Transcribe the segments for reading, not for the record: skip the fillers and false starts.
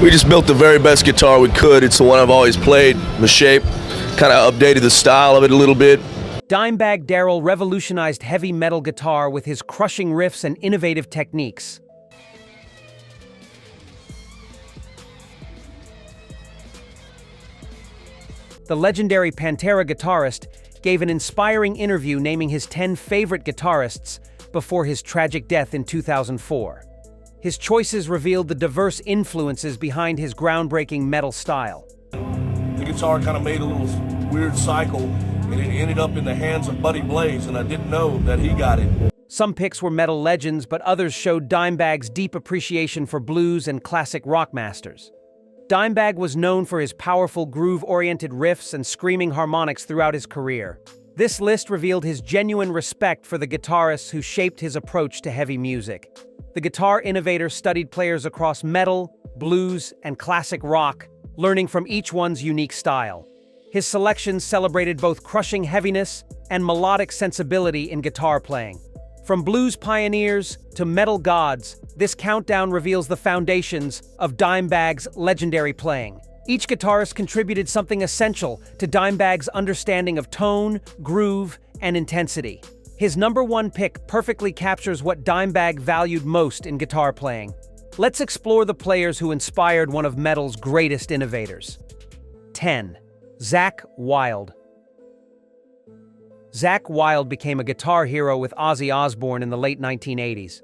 We just built the very best guitar we could. It's the one I've always played, the shape. Kind of updated the style of it a little bit. Dimebag Darrell revolutionized heavy metal guitar with his crushing riffs and innovative techniques. The legendary Pantera guitarist gave an inspiring interview naming his 10 favorite guitarists before his tragic death in 2004. His choices revealed the diverse influences behind his groundbreaking metal style. The guitar kind of made a little weird cycle, and it ended up in the hands of Buddy Blaze, and I didn't know that he got it. Some picks were metal legends, but others showed Dimebag's deep appreciation for blues and classic rock masters. Dimebag was known for his powerful groove-oriented riffs and screaming harmonics throughout his career. This list revealed his genuine respect for the guitarists who shaped his approach to heavy music. The guitar innovator studied players across metal, blues, and classic rock, learning from each one's unique style. His selections celebrated both crushing heaviness and melodic sensibility in guitar playing. From blues pioneers to metal gods, this countdown reveals the foundations of Dimebag's legendary playing. Each guitarist contributed something essential to Dimebag's understanding of tone, groove, and intensity. His number one pick perfectly captures what Dimebag valued most in guitar playing. Let's explore the players who inspired one of metal's greatest innovators. 10. Zakk Wylde. Zakk Wylde became a guitar hero with Ozzy Osbourne in the late 1980s.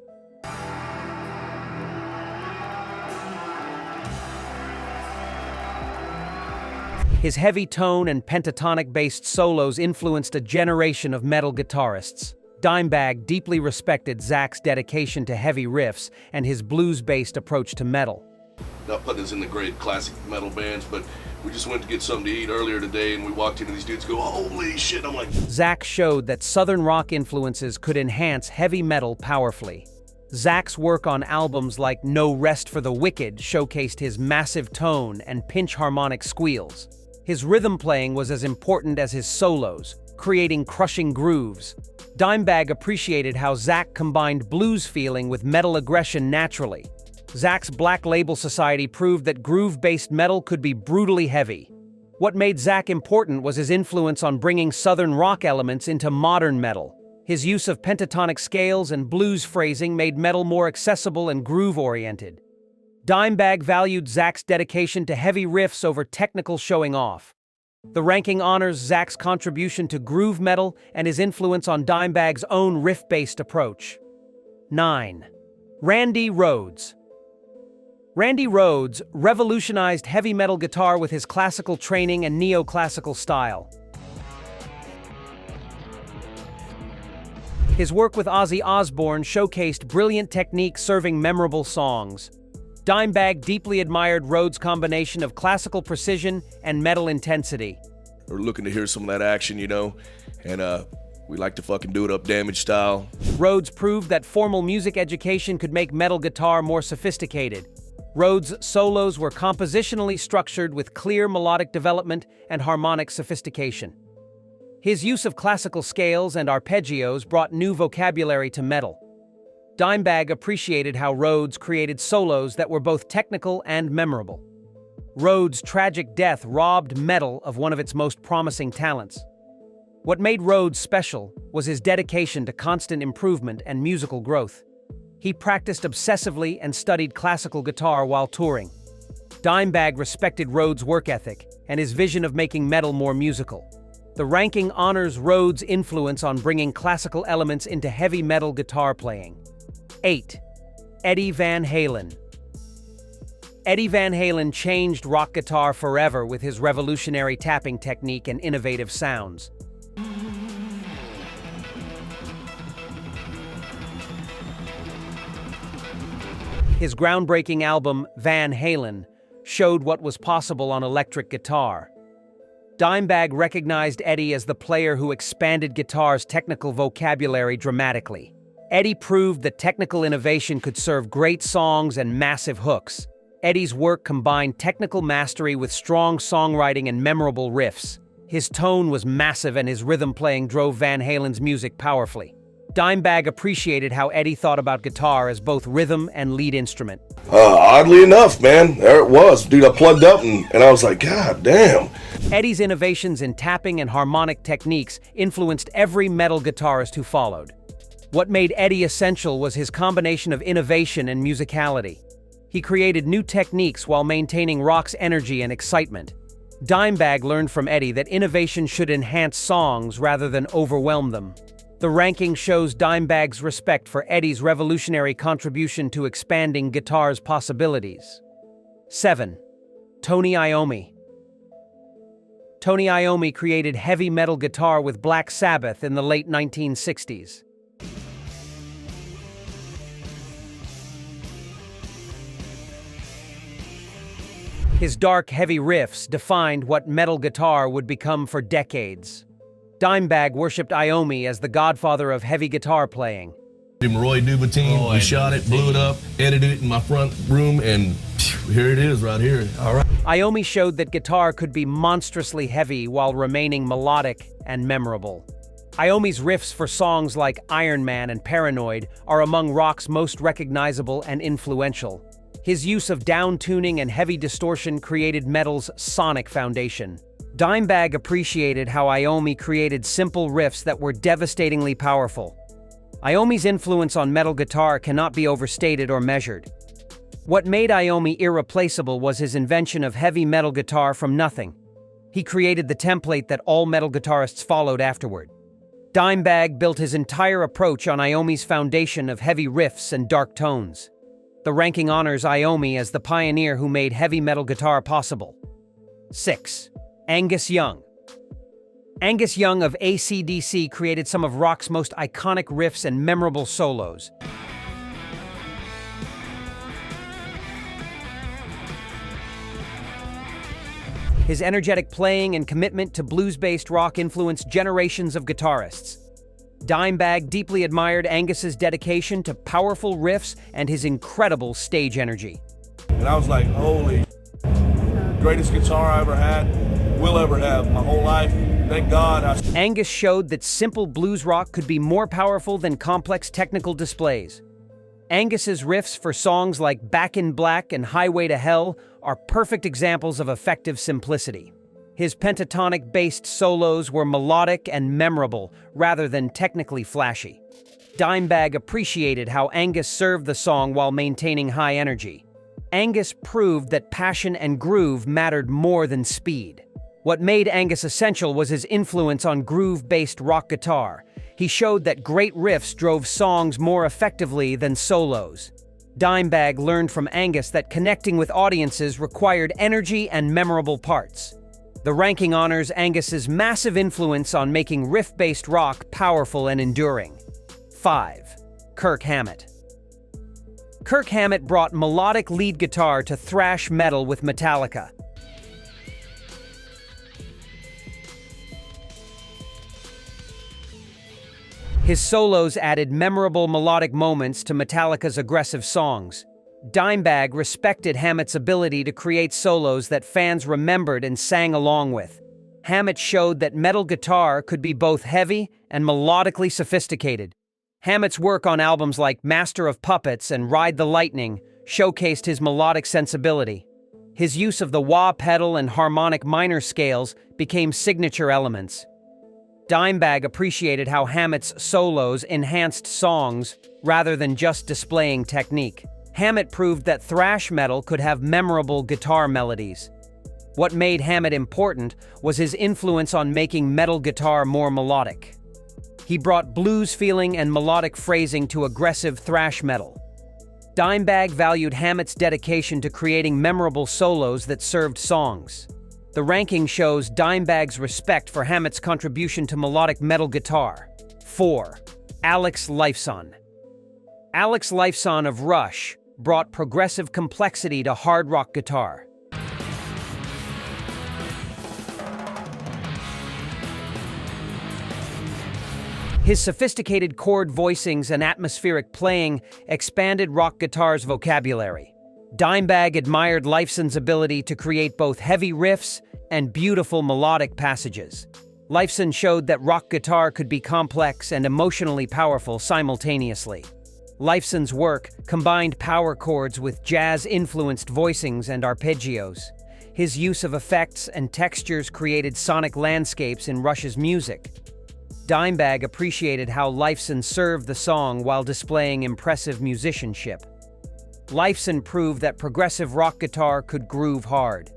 His heavy tone and pentatonic-based solos influenced a generation of metal guitarists. Dimebag deeply respected Zakk's dedication to heavy riffs and his blues-based approach to metal. Not putting us in the great classic metal bands, but we just went to get something to eat earlier today, and we walked into these dudes go, holy shit, I'm like... Zakk showed that southern rock influences could enhance heavy metal powerfully. Zakk's work on albums like No Rest for the Wicked showcased his massive tone and pinch harmonic squeals. His rhythm playing was as important as his solos, creating crushing grooves. Dimebag appreciated how Zakk combined blues feeling with metal aggression naturally. Zakk's Black Label Society proved that groove-based metal could be brutally heavy. What made Zakk important was his influence on bringing southern rock elements into modern metal. His use of pentatonic scales and blues phrasing made metal more accessible and groove-oriented. Dimebag valued Zakk's dedication to heavy riffs over technical showing off. The ranking honors Zakk's contribution to groove metal and his influence on Dimebag's own riff-based approach. 9. Randy Rhoads. Randy Rhoads revolutionized heavy metal guitar with his classical training and neoclassical style. His work with Ozzy Osbourne showcased brilliant technique serving memorable songs. Dimebag deeply admired Rhoads' combination of classical precision and metal intensity. We're looking to hear some of that action, you know, and we like to fucking do it up Damage style. Rhoads proved that formal music education could make metal guitar more sophisticated. Rhoads' solos were compositionally structured with clear melodic development and harmonic sophistication. His use of classical scales and arpeggios brought new vocabulary to metal. Dimebag appreciated how Rhoads created solos that were both technical and memorable. Rhoads' tragic death robbed metal of one of its most promising talents. What made Rhoads special was his dedication to constant improvement and musical growth. He practiced obsessively and studied classical guitar while touring. Dimebag respected Rhoads' work ethic and his vision of making metal more musical. The ranking honors Rhoads' influence on bringing classical elements into heavy metal guitar playing. 8. Eddie Van Halen. Eddie Van Halen changed rock guitar forever with his revolutionary tapping technique and innovative sounds. His groundbreaking album, Van Halen, showed what was possible on electric guitar. Dimebag recognized Eddie as the player who expanded guitar's technical vocabulary dramatically. Eddie proved that technical innovation could serve great songs and massive hooks. Eddie's work combined technical mastery with strong songwriting and memorable riffs. His tone was massive and his rhythm playing drove Van Halen's music powerfully. Dimebag appreciated how Eddie thought about guitar as both rhythm and lead instrument. Oddly enough, man, there it was. Dude, I plugged up and I was like, God damn. Eddie's innovations in tapping and harmonic techniques influenced every metal guitarist who followed. What made Eddie essential was his combination of innovation and musicality. He created new techniques while maintaining rock's energy and excitement. Dimebag learned from Eddie that innovation should enhance songs rather than overwhelm them. The ranking shows Dimebag's respect for Eddie's revolutionary contribution to expanding guitar's possibilities. 7. Tony Iommi. Tony Iommi created heavy metal guitar with Black Sabbath in the late 1960s. His dark, heavy riffs defined what metal guitar would become for decades. Dimebag worshipped Iommi as the godfather of heavy guitar playing. Roy Dubatine, we shot it, blew it up, edited it in my front room, and here it is right here. All right. Iommi showed that guitar could be monstrously heavy while remaining melodic and memorable. Iommi's riffs for songs like Iron Man and Paranoid are among rock's most recognizable and influential. His use of down-tuning and heavy distortion created metal's sonic foundation. Dimebag appreciated how Iommi created simple riffs that were devastatingly powerful. Iommi's influence on metal guitar cannot be overstated or measured. What made Iommi irreplaceable was his invention of heavy metal guitar from nothing. He created the template that all metal guitarists followed afterward. Dimebag built his entire approach on Iommi's foundation of heavy riffs and dark tones. The ranking honors Iommi as the pioneer who made heavy metal guitar possible. 6. Angus Young. Angus Young of AC/DC created some of rock's most iconic riffs and memorable solos. His energetic playing and commitment to blues-based rock influenced generations of guitarists. Dimebag deeply admired Angus's dedication to powerful riffs and his incredible stage energy. And I was like, holy, greatest guitar I ever had, will ever have my whole life. Thank God. Angus showed that simple blues rock could be more powerful than complex technical displays. Angus's riffs for songs like Back in Black and Highway to Hell are perfect examples of effective simplicity. His pentatonic-based solos were melodic and memorable rather than technically flashy. Dimebag appreciated how Angus served the song while maintaining high energy. Angus proved that passion and groove mattered more than speed. What made Angus essential was his influence on groove-based rock guitar. He showed that great riffs drove songs more effectively than solos. Dimebag learned from Angus that connecting with audiences required energy and memorable parts. The ranking honors Angus's massive influence on making riff-based rock powerful and enduring. 5. Kirk Hammett. Kirk Hammett brought melodic lead guitar to thrash metal with Metallica. His solos added memorable melodic moments to Metallica's aggressive songs. Dimebag respected Hammett's ability to create solos that fans remembered and sang along with. Hammett showed that metal guitar could be both heavy and melodically sophisticated. Hammett's work on albums like Master of Puppets and Ride the Lightning showcased his melodic sensibility. His use of the wah pedal and harmonic minor scales became signature elements. Dimebag appreciated how Hammett's solos enhanced songs rather than just displaying technique. Hammett proved that thrash metal could have memorable guitar melodies. What made Hammett important was his influence on making metal guitar more melodic. He brought blues feeling and melodic phrasing to aggressive thrash metal. Dimebag valued Hammett's dedication to creating memorable solos that served songs. The ranking shows Dimebag's respect for Hammett's contribution to melodic metal guitar. 4. Alex Lifeson. Alex Lifeson of Rush brought progressive complexity to hard rock guitar. His sophisticated chord voicings and atmospheric playing expanded rock guitar's vocabulary. Dimebag admired Lifeson's ability to create both heavy riffs and beautiful melodic passages. Lifeson showed that rock guitar could be complex and emotionally powerful simultaneously. Lifeson's work combined power chords with jazz-influenced voicings and arpeggios. His use of effects and textures created sonic landscapes in Rush's music. Dimebag appreciated how Lifeson served the song while displaying impressive musicianship. Lifeson proved that progressive rock guitar could groove hard.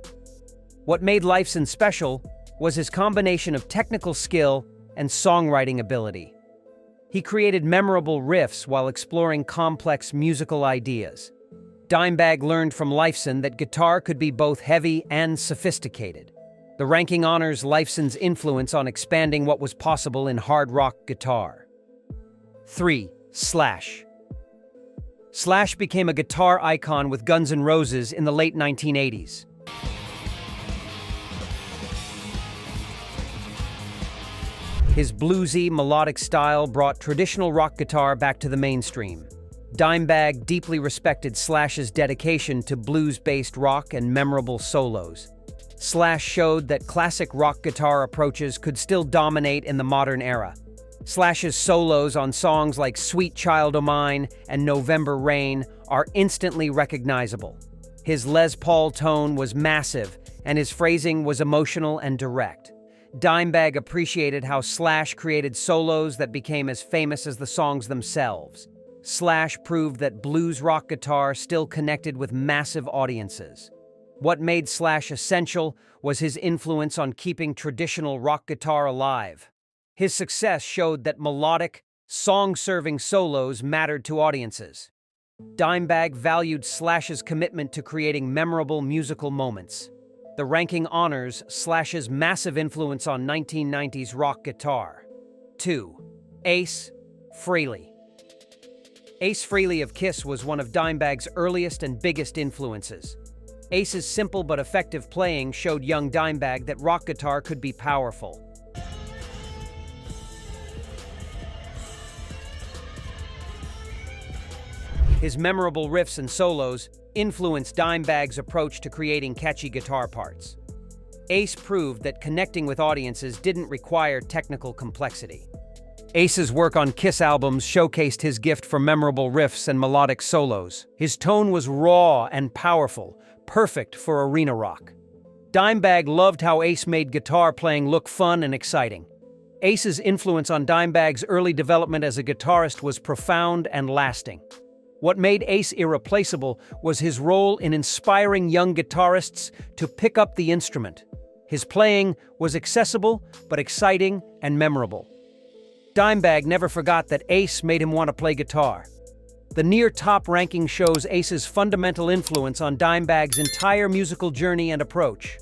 What made Lifeson special was his combination of technical skill and songwriting ability. He created memorable riffs while exploring complex musical ideas. Dimebag learned from Lifeson that guitar could be both heavy and sophisticated. The ranking honors Lifeson's influence on expanding what was possible in hard rock guitar. 3. Slash. Slash became a guitar icon with Guns N' Roses in the late 1980s. His bluesy, melodic style brought traditional rock guitar back to the mainstream. Dimebag deeply respected Slash's dedication to blues-based rock and memorable solos. Slash showed that classic rock guitar approaches could still dominate in the modern era. Slash's solos on songs like Sweet Child O' Mine and November Rain are instantly recognizable. His Les Paul tone was massive, and his phrasing was emotional and direct. Dimebag appreciated how Slash created solos that became as famous as the songs themselves. Slash proved that blues rock guitar still connected with massive audiences. What made Slash essential was his influence on keeping traditional rock guitar alive. His success showed that melodic, song-serving solos mattered to audiences. Dimebag valued Slash's commitment to creating memorable musical moments. The ranking honors Slash's massive influence on 1990s rock guitar. 2. Ace Frehley. Ace Frehley of Kiss was one of Dimebag's earliest and biggest influences. Ace's simple but effective playing showed young Dimebag that rock guitar could be powerful. His memorable riffs and solos influenced Dimebag's approach to creating catchy guitar parts. Ace proved that connecting with audiences didn't require technical complexity. Ace's work on Kiss albums showcased his gift for memorable riffs and melodic solos. His tone was raw and powerful, perfect for arena rock. Dimebag loved how Ace made guitar playing look fun and exciting. Ace's influence on Dimebag's early development as a guitarist was profound and lasting. What made Ace irreplaceable was his role in inspiring young guitarists to pick up the instrument. His playing was accessible, but exciting and memorable. Dimebag never forgot that Ace made him want to play guitar. The near-top ranking shows Ace's fundamental influence on Dimebag's entire musical journey and approach.